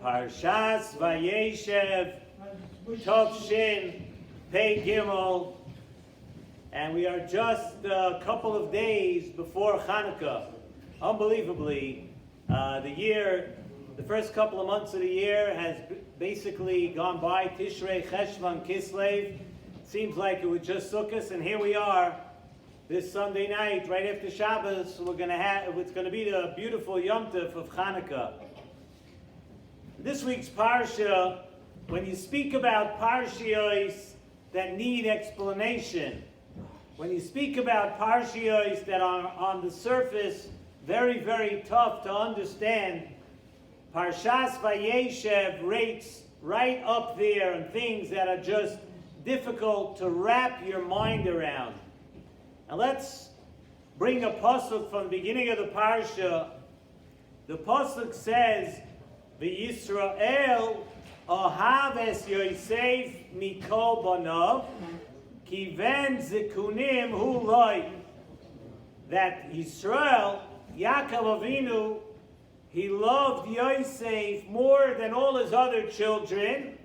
S.S.S. Vayeishev, Tov Shin, Pei Gimel, and we are just a couple of days before Hanukkah. Unbelievably, the first couple of months of the year has basically gone by. Tishrei, Cheshvan, Kislev. Seems like it was just Sukkot, and here we are. This Sunday night, right after Shabbos, it's going to be the beautiful Yom Tov of Hanukkah. This week's Parsha, when you speak about Parshios that need explanation, when you speak about Parshios that are on the surface very, very tough to understand, Parshas Vayeishev rates right up there and things that are just difficult to wrap your mind around. And let's bring a pasuk from the beginning of the parsha. The pasuk says, "V'Yisrael ohav es Yosef mikol banav, ki ven zikunim hu loy." That Yisrael, Yaakov Avinu, he loved Yosef more than all his other children.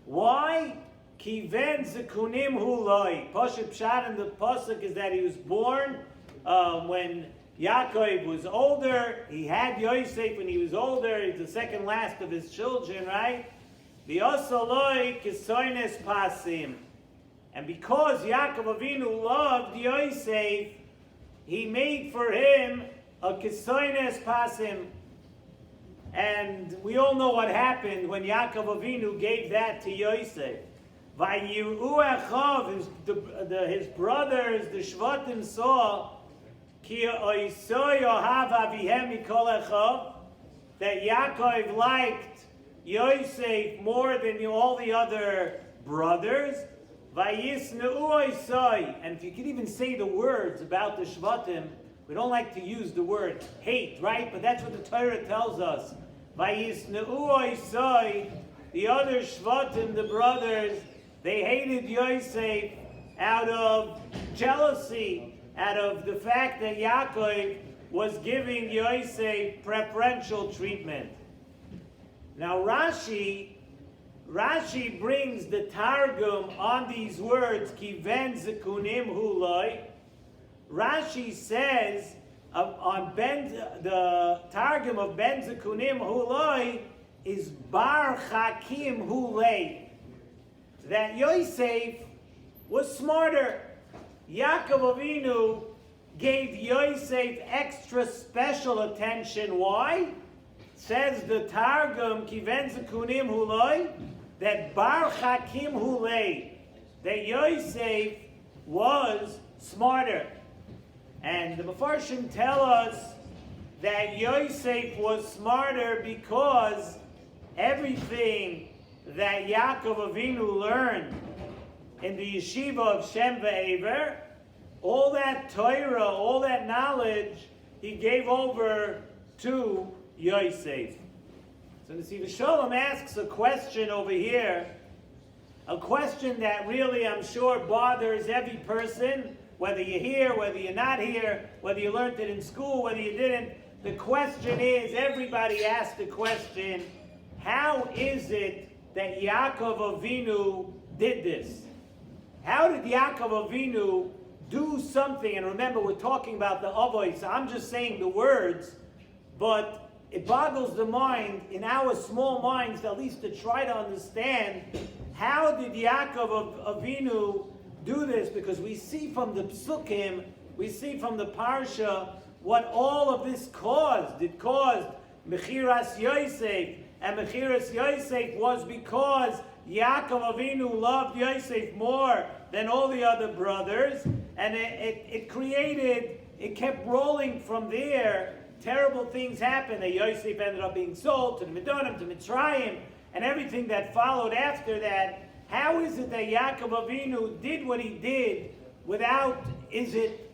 Why? Ki ven zikunim hu loy. Pasuk Pshat in the pasuk is that he was born when Yaakov was older. He had Yosef when he was older. He's the second last of his children, right? V'yosa loy kisoines pasim. And because Yaakov Avinu loved Yosef, he made for him a kisoines pasim. And we all know what happened when Yaakov Avinu gave that to Yosef. Vayiru echav, his brothers, the Shvatim, saw ki oisoi ohav avihem mikol echav, that Yaakov liked Yosef more than all the other brothers. Vayisneu oisoi, and if you could even say the words about the Shvatim, we don't like to use the word hate, right? But that's what the Torah tells us. Vayisneu oisoi, the other Shvatim, the brothers, they hated Yosef out of jealousy, out of the fact that Yaakov was giving Yosef preferential treatment. Now Rashi brings the Targum on these words, ki ven zikunim hu loy. Rashi says, the Targum of ben zikunim hu loy is bar chakim hu lei. That Yosef was smarter. Yaakov Avinu gave Yosef extra special attention. Why? Says the Targum, Kiven Zekunim Huloi, that Bar Chakim Hulei, that Yosef was smarter. And the Mefarshim tell us that Yosef was smarter because everything that Yaakov Avinu learned in the yeshiva of Shem Ve'ever, all that Torah, all that knowledge, he gave over to Yosef. So Nesivos Shalom asks a question over here, a question that really, I'm sure, bothers every person, whether you're here, whether you're not here, whether you learned it in school, whether you didn't. The question is, everybody asks the question, how is it that Yaakov Avinu did this? How did Yaakov Avinu do something? And remember, we're talking about the Avos, so I'm just saying the words, but it boggles the mind, in our small minds, at least to try to understand, how did Yaakov Avinu do this? Because we see from the Psukim, we see from the Parsha, what all of this caused. It caused Mechiras Yosef, and Mechiras Yosef was because Yaakov Avinu loved Yosef more than all the other brothers, and it kept rolling from there. Terrible things happened. That Yosef ended up being sold to the Medonim, to Mitzrayim, and everything that followed after that. How is it that Yaakov Avinu did what he did is it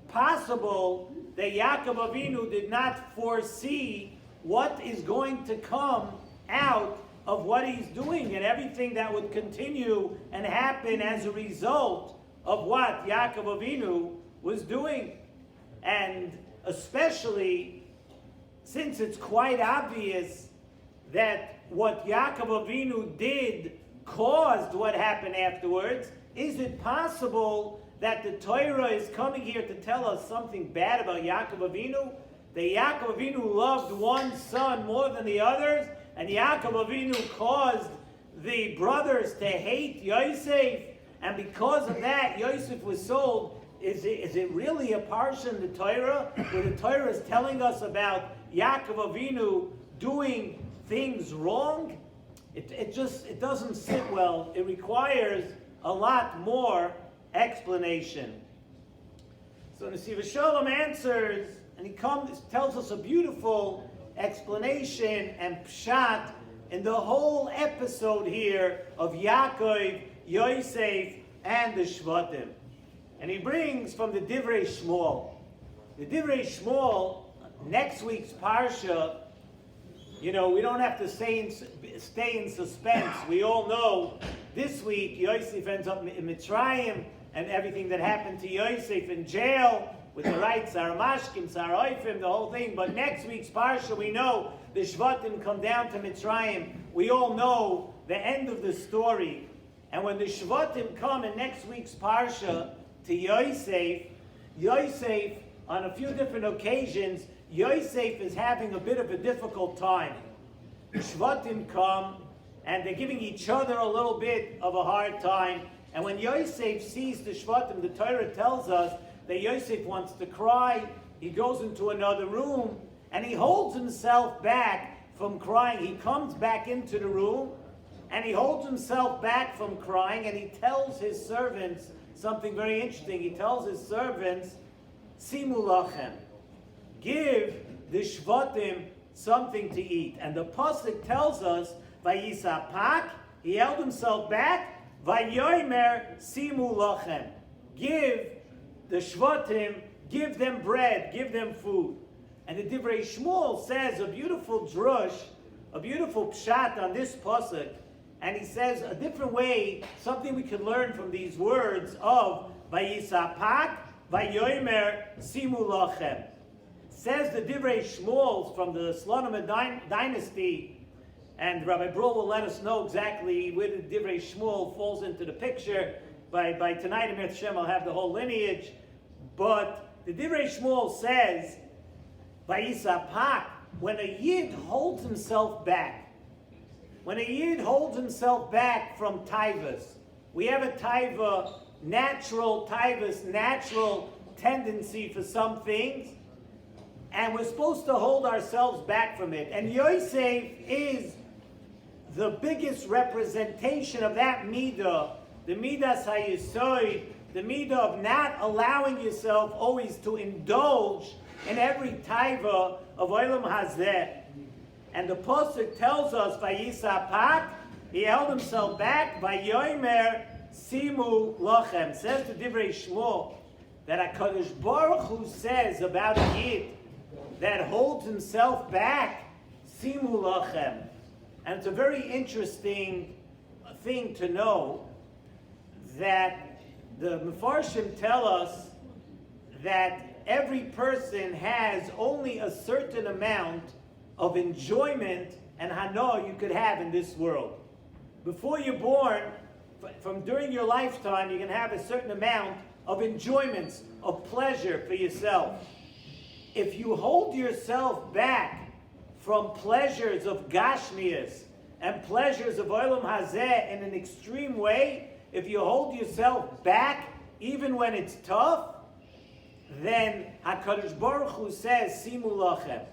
possible that Yaakov Avinu did not foresee what is going to come out of what he's doing and everything that would continue and happen as a result of what Yaakov Avinu was doing? And especially since it's quite obvious that what Yaakov Avinu did caused what happened afterwards? Is it possible that the Torah is coming here to tell us something bad about Yaakov Avinu? That Yaakov Avinu loved one son more than the others, and Yaakov Avinu caused the brothers to hate Yosef, and because of that, Yosef was sold. Is it really a parsha in the Torah where the Torah is telling us about Yaakov Avinu doing things wrong? It doesn't sit well. It requires a lot more explanation. So Nesivos Shalom answers, and he tells us a beautiful explanation and pshat in the whole episode here of Yaakov, Yosef, and the Shvatim. And he brings from the Divrei Shmuel. The Divrei Shmuel, next week's parsha, we don't have to stay in suspense. We all know this week Yosef ends up in Mitzrayim, and everything that happened to Yosef in jail with the right Saramashkim, Saraifim, the whole thing. But next week's parsha, we know the Shvatim come down to Mitzrayim. We all know the end of the story. And when the Shvatim come in next week's parsha to Yosef, on a few different occasions, Yosef is having a bit of a difficult time. The Shvatim come, and they're giving each other a little bit of a hard time. And when Yosef sees the Shvatim, the Torah tells us that Yosef wants to cry. He goes into another room, and he holds himself back from crying. He comes back into the room, and he holds himself back from crying, and he tells his servants something very interesting. He tells his servants, Simu lachem, give the Shvatim something to eat. And the pasuk tells us, Vayisapak, he held himself back, Vayomer simu lachem, give the Shvatim, give them bread, give them food. And the Divrei Shmuel says a beautiful drush, a beautiful pshat on this pasuk, and he says a different way, something we can learn from these words of Vayisapak, Vayomer simu lachem. Says the Divrei Shmuel from the Slonim dynasty, and Rabbi Brul will let us know exactly where the Divrei Shmuel falls into the picture. By tonight, Amir Hashem, I'll have the whole lineage. But the Divrei Shmuel says, Vayisapak, when a Yid holds himself back, when a Yid holds himself back from taivas, we have a taiva, natural tendency for some things, and we're supposed to hold ourselves back from it. And Yosef is the biggest representation of that midah, the midas hayesod, the midah of not allowing yourself always to indulge in every taiva of olam hazeh. And the pasuk tells us, Vayisapak, he held himself back, Vayomer simu lachem. Says the Divrei Shmuel that HaKadosh Baruch Hu says about a Yid that holds himself back, simu lachem. And it's a very interesting thing to know that the Mefarshim tell us that every person has only a certain amount of enjoyment and hana you could have in this world. Before you're born, from during your lifetime, you can have a certain amount of enjoyments, of pleasure for yourself. If you hold yourself back from pleasures of gashmias and pleasures of olam hazeh in an extreme way, if you hold yourself back even when it's tough, then HaKadosh Baruch Hu says, Simu lachem,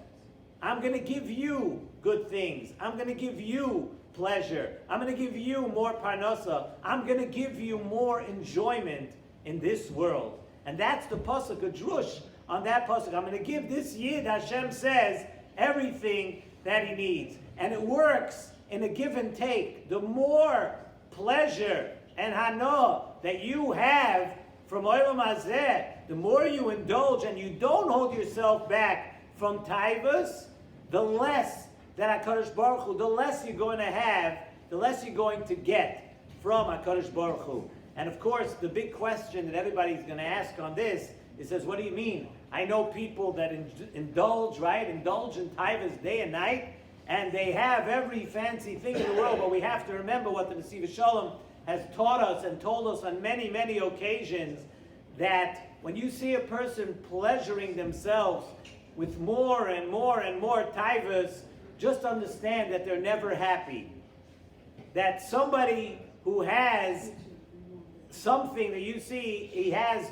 I'm going to give you good things. I'm going to give you pleasure. I'm going to give you more parnasa. I'm going to give you more enjoyment in this world. And that's the pasuk, a drush on that pasuk. I'm going to give this Yid, Hashem says, everything that he needs. And it works in a give and take. The more pleasure and hana that you have from olam hazeh, the more you indulge and you don't hold yourself back from taivas, the less that HaKadosh Baruch Hu, the less you're going to have, the less you're going to get from HaKadosh Baruch Hu. And of course, the big question that everybody's going to ask on this is, what do you mean? I know people that indulge in taivas day and night, and they have every fancy thing in the world, but we have to remember what the Nesivos Shalom has taught us and told us on many, many occasions, that when you see a person pleasuring themselves with more and more and more taivas, just understand that they're never happy. That somebody who has something that you see, he has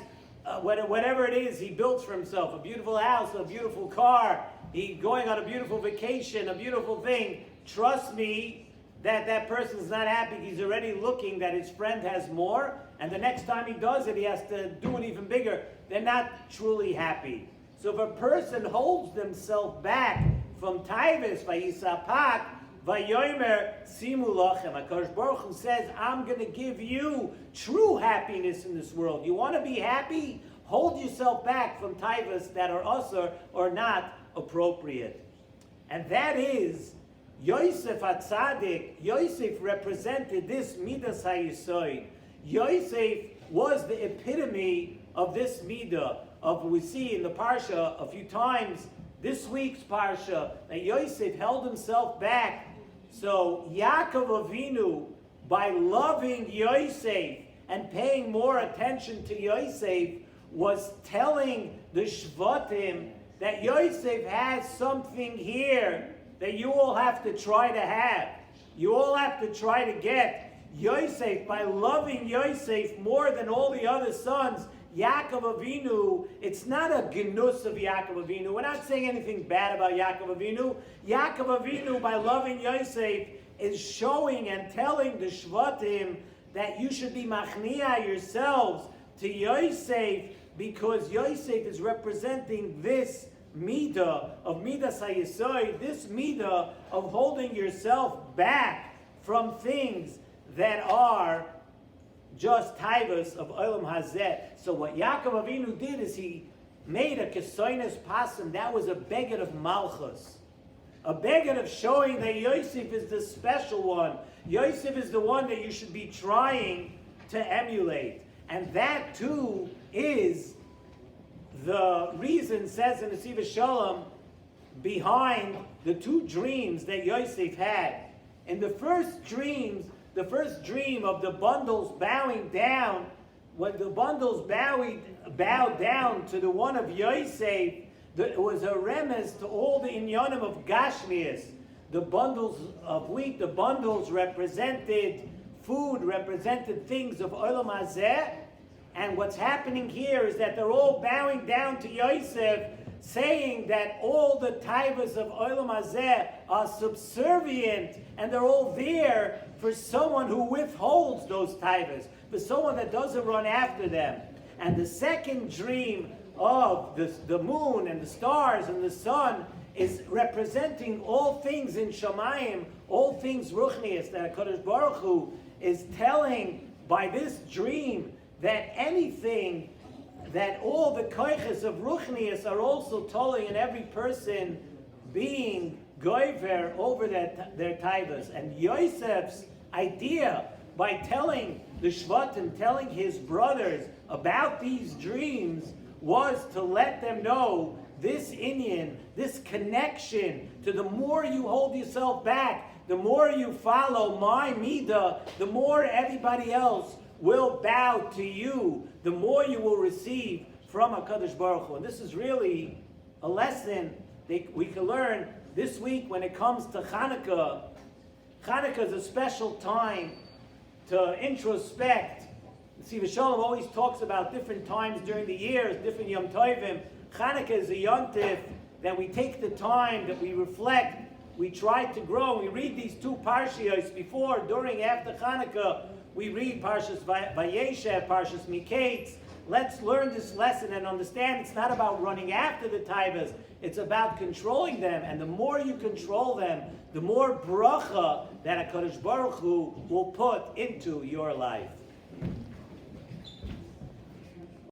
whatever it is he builds for himself, a beautiful house, a beautiful car, he going on a beautiful vacation, a beautiful thing. Trust me that that person's not happy. He's already looking that his friend has more, and the next time he does it, he has to do it even bigger. They're not truly happy. So if a person holds themselves back from taivas, vayisapak, vayomer simu lachem, HaKadosh Baruch Hu says, I'm going to give you true happiness in this world. You want to be happy? Hold yourself back from taivas that are asur or not appropriate. And that is Yosef HaTzadik. Yosef represented this midas hayisoid. Yosef was the epitome of this midah. We see in the parsha a few times this week's parsha that Yosef held himself back. So Yaakov Avinu, by loving Yosef and paying more attention to Yosef, was telling the Shvatim that Yosef has something here that you all have to try to have. You all have to try to get. Yosef, by loving Yosef more than all the other sons, Yaakov Avinu, it's not a genus of Yaakov Avinu. We're not saying anything bad about Yaakov Avinu. Yaakov Avinu, by loving Yosef, is showing and telling the Shvatim that you should be machniah yourselves to Yosef, because Yosef is representing this midah of midas hayisoid, this midah of holding yourself back from things that are just taivas of olam hazeh. So what Yaakov Avinu did is he made a kesoines pasim. That was a beged of malchus, a beged of showing that Yosef is the special one. Yosef is the one that you should be trying to emulate. And that too is the reason, says in the Nesivos Shalom, behind the two dreams that Yosef had. In the first dream of the bundles bowing down, when the bundles bowed down to the one of Yosef, it was a remez to all the inyanim of Gashmias. The bundles of wheat, the bundles represented food, represented things of Olam Hazeh. And what's happening here is that they're all bowing down to Yosef, saying that all the taivas of Olam Hazeh are subservient, and they're all there for someone who withholds those taivas, for someone that doesn't run after them. And the second dream of the moon and the stars and the sun is representing all things in Shamayim, all things ruchnius, that HaKadosh Baruch Hu is telling by this dream that anything, that all the koiches of ruchnius are also tolling in every person being goiver over their taivas. And Yosef's idea, by telling the Shvatim, telling his brothers about these dreams, was to let them know this inyan, this connection to the more you hold yourself back, the more you follow my midah, the more everybody else will bow to you, the more you will receive from HaKadosh Baruch Hu. And this is really a lesson that we can learn this week when it comes to Hanukkah. Hanukkah is a special time to introspect. Nesivos Shalom always talks about different times during the years, different Yom Tovim. Hanukkah is a Yom Tov that we take the time, that we reflect, we try to grow. We read these two parshiyos before, during, after Hanukkah. We read Parshas Vayeishev, Parshas Miketz. Let's learn this lesson and understand it's not about running after the taivas. It's about controlling them. And the more you control them, the more bracha that HaKadosh Baruch Hu will put into your life.